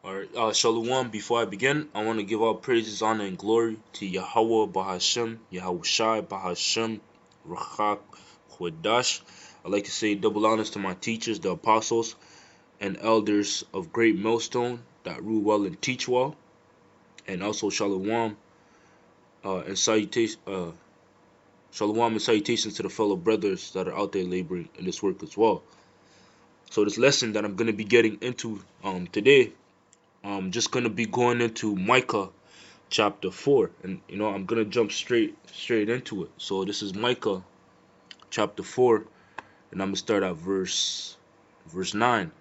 Alright, Shalom. Before I begin, I want to give all praises, honor, and glory to Yahweh Bahashem, Yahushai Bahashem, Rachak Kodash. I'd like to say double honors to my teachers, the apostles, and elders of Great Millstone that rule well and teach well, and also Shalom and Shalom and salutations to the fellow brothers that are out there laboring in this work as well. So this lesson that I'm going to be getting into today, I'm just going to be going into Micah chapter 4, and I'm gonna jump straight into it. So this is Micah chapter 4, and I'm gonna start at verse 9,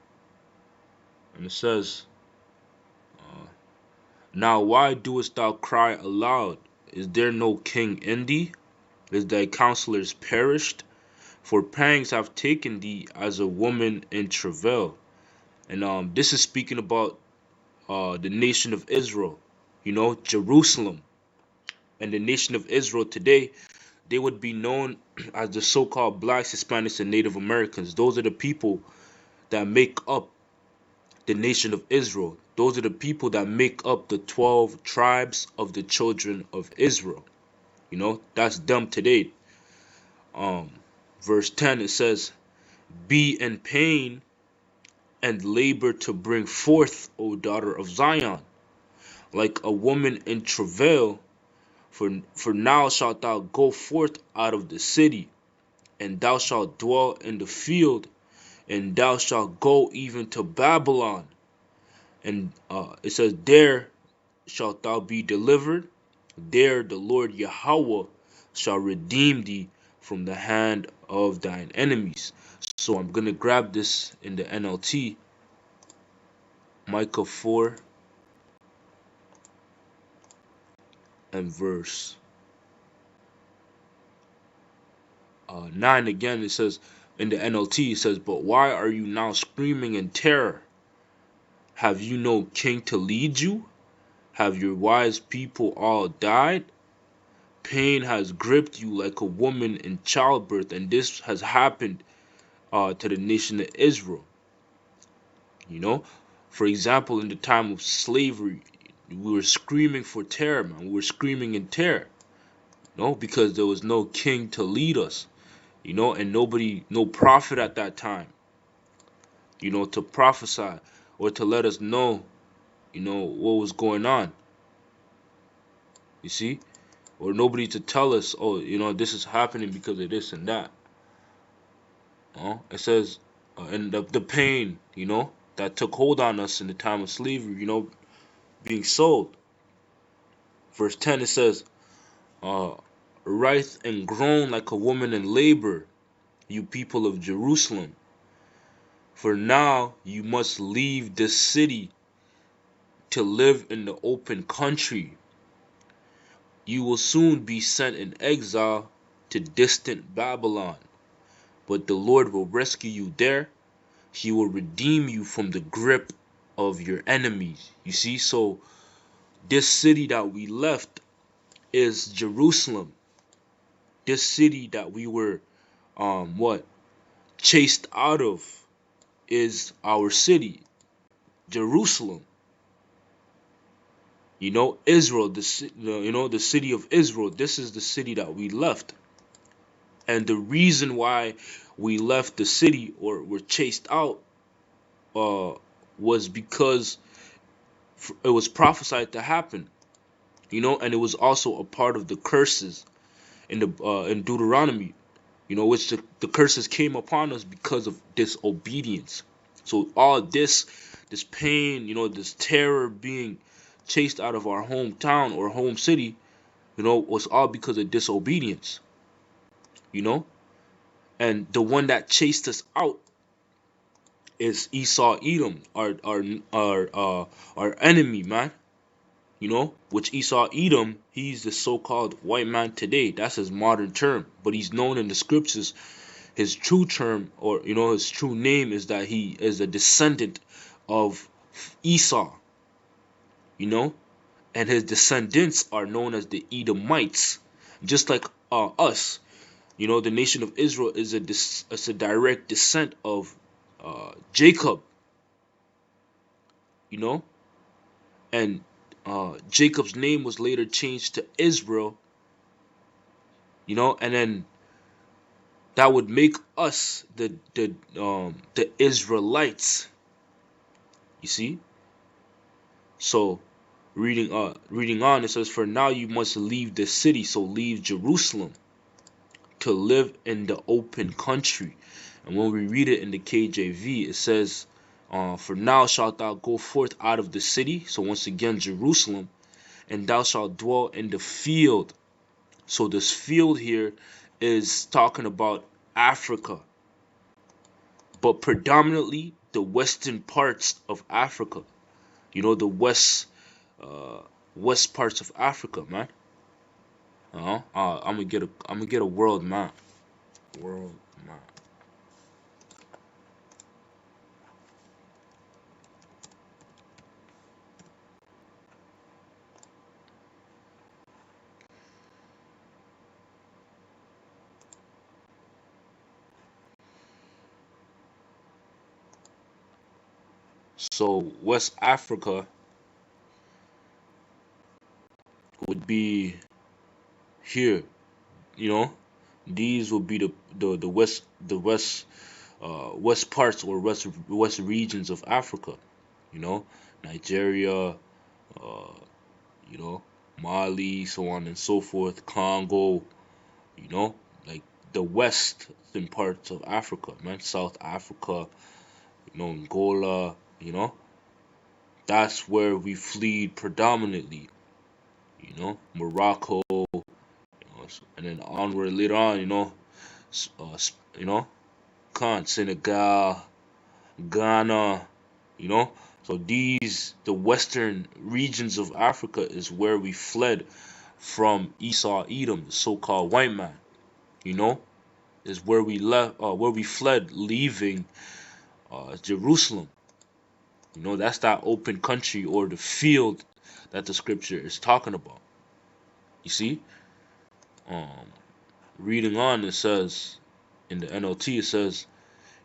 and it says, now why doest thou cry aloud? Is there no king in thee? Is thy counselors perished? For pangs have taken thee as a woman in travail. And this is speaking about the nation of Israel, Jerusalem. And the nation of Israel today, they would be known as the so-called blacks, Hispanics, and Native Americans. Those are the people that make up the nation of Israel. Those are the people that make up the 12 tribes of the children of Israel. That's them today. Verse 10, it says, be in pain and labor to bring forth, O daughter of Zion, like a woman in travail, for now shalt thou go forth out of the city, and thou shalt dwell in the field, and thou shalt go even to Babylon. And it says, there shalt thou be delivered. There the Lord Yahweh shall redeem thee from the hand of thine enemies. So I'm going to grab this in the NLT, Micah 4 and verse 9 again. It says, in the NLT, it says, but why are you now screaming in terror? Have you no king to lead you? Have your wise people all died? Pain has gripped you like a woman in childbirth, and this has happened to the nation of Israel. For example, in the time of slavery, we were screaming for terror, man. We were screaming in terror, because there was no king to lead us, and no prophet at that time, to prophesy or to let us know, what was going on. You see? Or nobody to tell us, oh, this is happening because of this and that. It says, and the pain, that took hold on us in the time of slavery, being sold. Verse 10, it says, writhe and groan like a woman in labor, you people of Jerusalem. For now you must leave this city to live in the open country. You will soon be sent in exile to distant Babylon. But the Lord will rescue you there. He will redeem you from the grip of your enemies. You see, so this city that we left is Jerusalem. This city that we were chased out of is our city, Jerusalem. Israel, the city of Israel. This is the city that we left. And the reason why we left the city or were chased out was because it was prophesied to happen, and it was also a part of the curses in Deuteronomy, which the curses came upon us because of disobedience. So all this pain, this terror, being chased out of our hometown or home city, was all because of disobedience, and the one that chased us out is Esau Edom, our enemy, man. Which Esau Edom, he's the so-called white man today. That's his modern term, but he's known in the scriptures. His true term, or his true name, is that he is a descendant of Esau. And his descendants are known as the Edomites, just like us. The nation of Israel is a direct descent of Jacob. and Jacob's name was later changed to Israel, and then that would make us the Israelites. You see? So reading on, it says, "For now you must leave the city," so leave Jerusalem, "to live in the open country." And when we read it in the KJV, it says, "For now shalt thou go forth out of the city," so once again Jerusalem, "and thou shalt dwell in the field." So this field here is talking about Africa, but predominantly the western parts of Africa. The west parts of Africa, man. I'm gonna get a world map. World map. So West Africa would be here. You know, these will be the west parts or west regions of Africa. You know, Nigeria, uh, you know, Mali, so on and so forth, Congo. You know, like the western parts of Africa, man, South Africa. Angola. That's where we fled predominantly. Morocco, and then onward later on. S- uh, s- you know, Senegal, Ghana, you know. So the western regions of Africa is where we fled from Esau, Edom, the so-called white man. You know, is where we fled, leaving Jerusalem. That's that open country or the field that the scripture is talking about. You see, um, reading on, it says in the NLT, it says,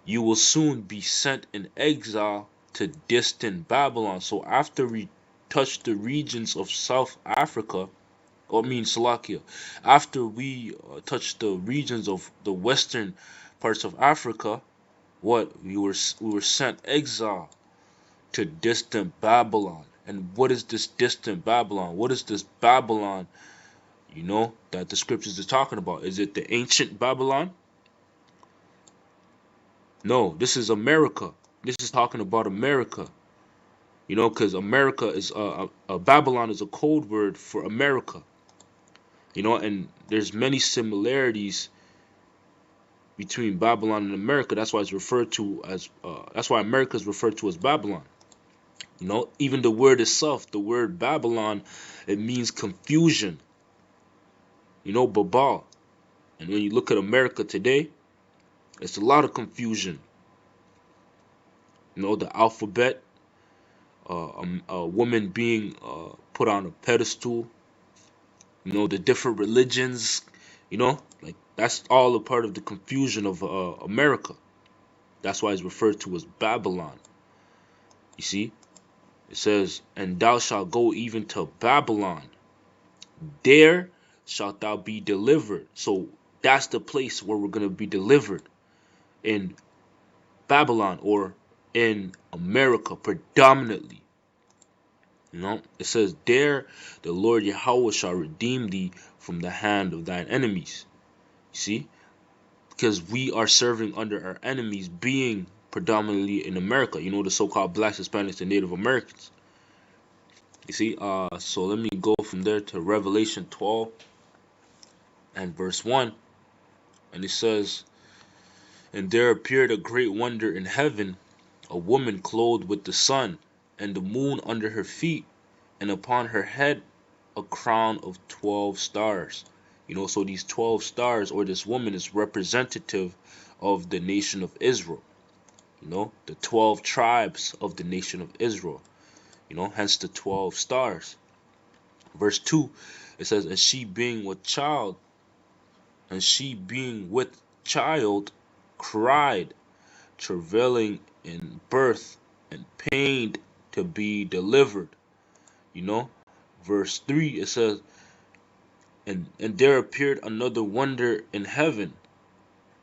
"You will soon be sent in exile to distant Babylon." So after we touch the regions of South Africa, or I mean Slovakia, after we touch the regions of the western parts of Africa, we were sent exile to distant Babylon. And what is this distant Babylon? What is this Babylon, that the scriptures are talking about? Is it the ancient Babylon? No, this is America. This is talking about America. Because America is Babylon is a code word for America. And there's many similarities between Babylon and America. That's why it's referred to as. That's why America is referred to as Babylon. Even the word itself, the word Babylon, it means confusion. Babal. And when you look at America today, it's a lot of confusion. The alphabet, a woman being put on a pedestal, the different religions, like that's all a part of the confusion of America. That's why it's referred to as Babylon. You see, it says, "And thou shalt go even to Babylon, there shalt thou be delivered." So that's the place where we're going to be delivered, in Babylon, or in America predominantly. It says, "There the Lord Yahweh shall redeem thee from the hand of thine enemies." You see, because we are serving under our enemies, being predominantly in America. The so-called blacks, Hispanics, and Native Americans. You see, so let me go from there to Revelation 12 and verse 1, and it says, "And there appeared a great wonder in heaven, a woman clothed with the sun, and the moon under her feet, and upon her head a crown of 12 stars." So these 12 stars, or this woman, is representative of the nation of Israel. The 12 tribes of the nation of Israel. Hence the 12 stars. Verse 2, it says, and she being with child cried, travailing in birth, and pained to be delivered. You know, verse 3 it says, and there appeared another wonder in heaven,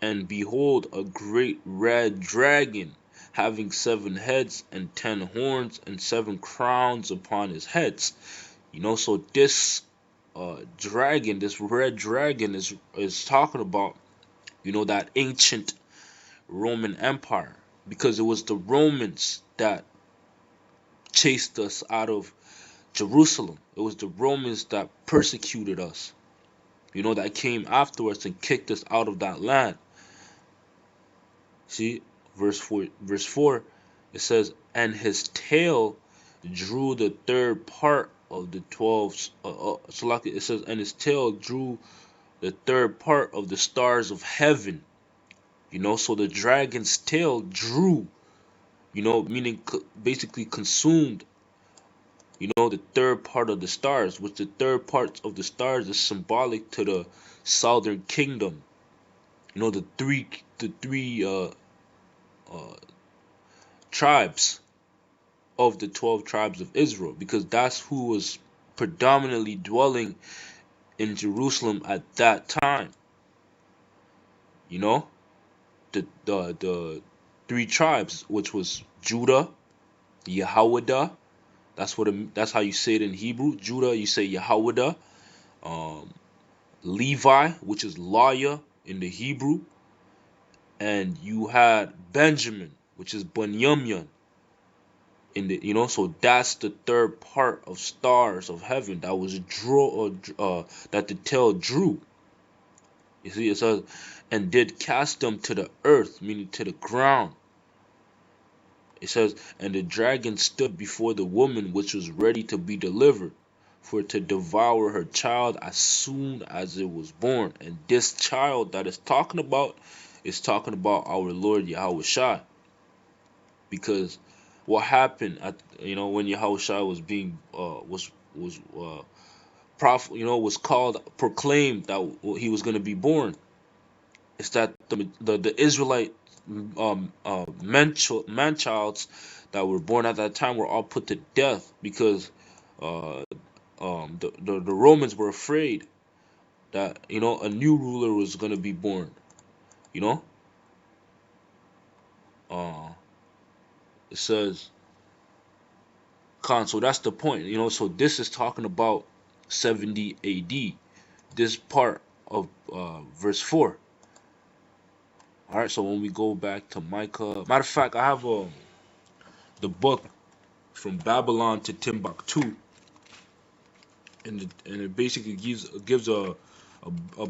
and behold, a great red dragon, having 7 heads and 10 horns, and 7 crowns upon his heads. So this dragon, this red dragon, is talking about that ancient Roman Empire, because it was the Romans that chased us out of Jerusalem. It was the Romans that persecuted us, that came after us and kicked us out of that land. See, verse 4, it says, and his tail drew the third part of the 12. So like it says, and his tail drew the third part of the stars of heaven. So the dragon's tail drew, meaning basically consumed, the third part of the stars, which the third part of the stars is symbolic to the southern kingdom. The three tribes of the 12 tribes of Israel, because that's who was predominantly dwelling in Jerusalem at that time. The 3 tribes, which was Judah, Yehoiada. That's how you say it in Hebrew. Judah, you say Yehoiada. Levi, which is Laya in the Hebrew, and you had Benjamin, which is Bunyamin in the so that's the third part of stars of heaven that was that the tail drew. You see, it says, and did cast them to the earth, meaning to the ground. It says, and the dragon stood before the woman which was ready to be delivered, for to devour her child as soon as it was born. And this child that is talking about is talking about our Lord Yahushua. Because what happened when Yahushua was being was proclaimed that he was going to be born, is that the Israelite man-childs that were born at that time were all put to death, because the Romans were afraid that a new ruler was going to be born. It says, so that's the point. So this is talking about 70 AD, this part of verse 4. All right, so when we go back to Micah, matter of fact, I have the book From Babylon to Timbuktu, and it basically gives a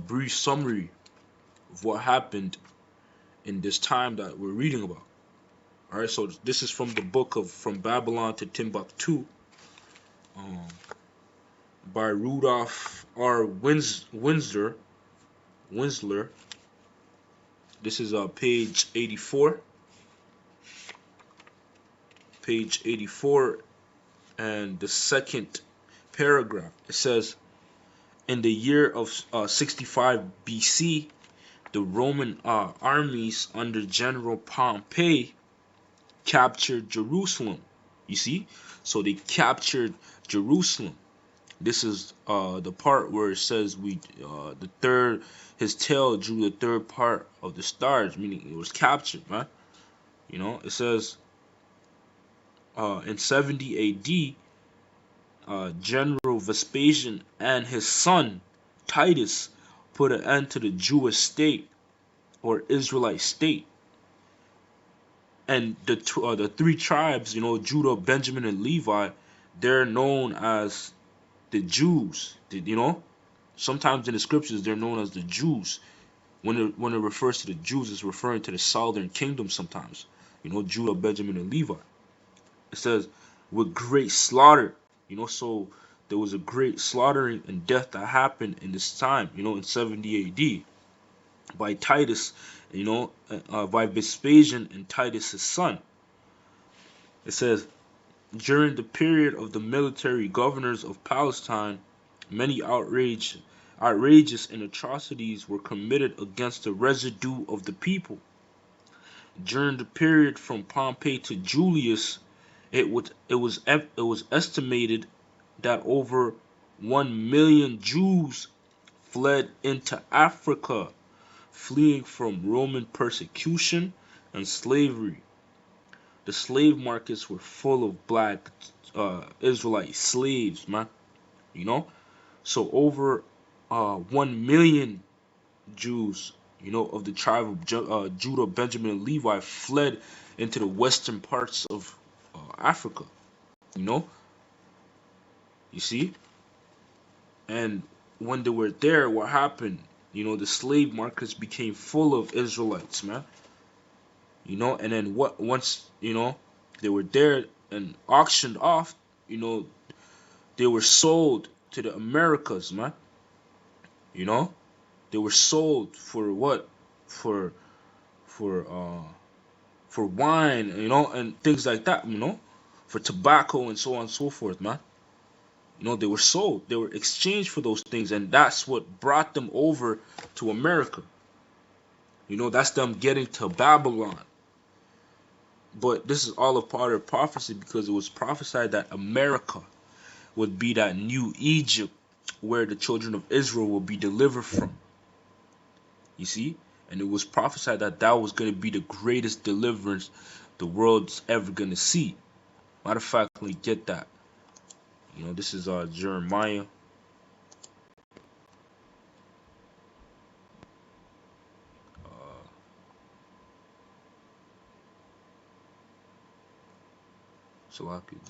brief summary of what happened in this time that we're reading about. All right, so this is from the book of From Babylon to Timbuktu, by Rudolph R. Winsler. This is page 84. Page 84, and the second paragraph. It says, in the year of 65 BC, the Roman armies under General Pompey captured Jerusalem. You see? So they captured Jerusalem. This is the part where it says his tail drew the third part of the stars, meaning it was captured, man. It says in 70 AD, General Vespasian and his son Titus put an end to the Jewish state, or Israelite state. And the 3 tribes, Judah, Benjamin, and Levi, they're known as the Jews. Sometimes in the scriptures they're known as the Jews. When it refers to the Jews, it's referring to the southern kingdom sometimes. Judah, Benjamin, and Levi. It says, with great slaughter. So there was a great slaughtering and death that happened in this time, in 70 AD, by Titus, by Vespasian and Titus' son. It says, during the period of the military governors of Palestine, many outrageous and atrocities were committed against the residue of the people. During the period from Pompey to Julius, it was estimated that over 1 million Jews fled into Africa, fleeing from Roman persecution and slavery. The slave markets were full of black Israelite slaves, man. You know, so over 1 million Jews, of the tribe of Judah, Benjamin, and Levi fled into the western parts of Africa. You know, you see, and when they were there, what happened? The slave markets became full of Israelites, man. And then once they were there and auctioned off, you know, they were sold to the Americas, man. You know, they were sold for what? For for uh for wine, and things like that, for tobacco and so on and so forth, man. They were sold, they were exchanged for those things, and that's what brought them over to America. That's them getting to Babylon. But this is all a part of prophecy, because it was prophesied that America would be that new Egypt where the children of Israel will be delivered from. You see? And it was prophesied that that was going to be the greatest deliverance the world's ever going to see. Matter of fact, let me get that. This is Jeremiah.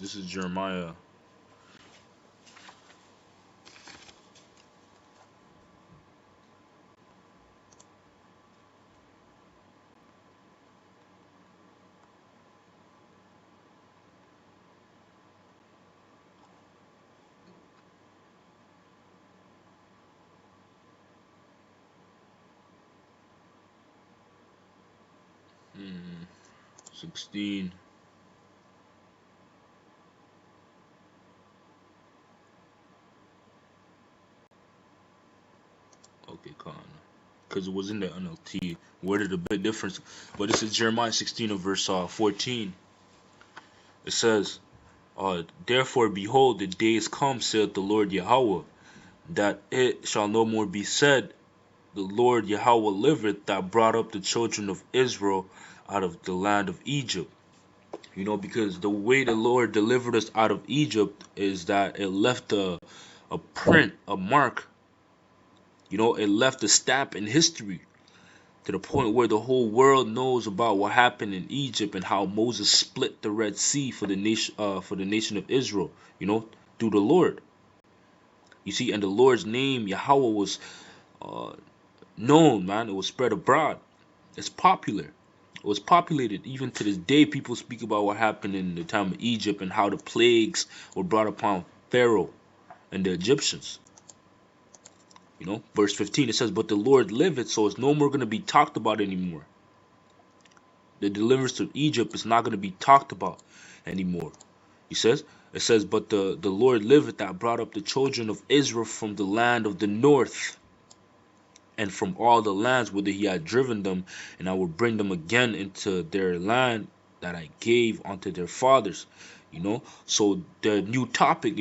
This is Jeremiah. Hmm, 16. Okay, Con. Because it was in the NLT. Worded a bit different. But this is Jeremiah 16 of verse 14. It says, Therefore, behold, the days come, saith the Lord Yahweh, that it shall no more be said, the Lord Yahweh liveth, that brought up the children of Israel out of the land of Egypt. Because the way the Lord delivered us out of Egypt is that it left a print, a mark. It left a stamp in history, to the point where the whole world knows about what happened in Egypt and how Moses split the Red Sea for the nation of Israel. Through the Lord. You see, and the Lord's name Yahweh was uh, known, man. It was spread abroad. It's popular. It was populated. Even to this day, people speak about what happened in the time of Egypt and how the plagues were brought upon Pharaoh and the Egyptians. Verse 15, it says, But the Lord liveth, so it's no more going to be talked about anymore. The deliverance of Egypt is not going to be talked about anymore. It says, But the Lord liveth, that brought up the children of Israel from the land of the north, and from all the lands whither he had driven them, and I will bring them again into their land that I gave unto their fathers. So the new topic,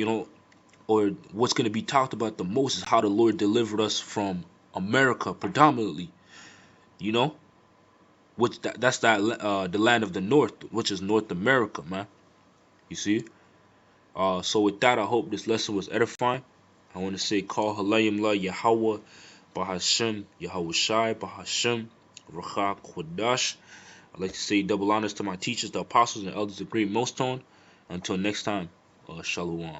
or what's going to be talked about the most, is how the Lord delivered us from America predominantly. Which that's the land of the north, which is North America, man. You see. So with that, I hope this lesson was edifying. I want to say, call Halayim La Yahweh Bahashem Yahweh Shai Bahashem Racha Kodash. I'd like to say double honors to my teachers, the apostles, and elders of Great Millstone. Until next time, Shalom.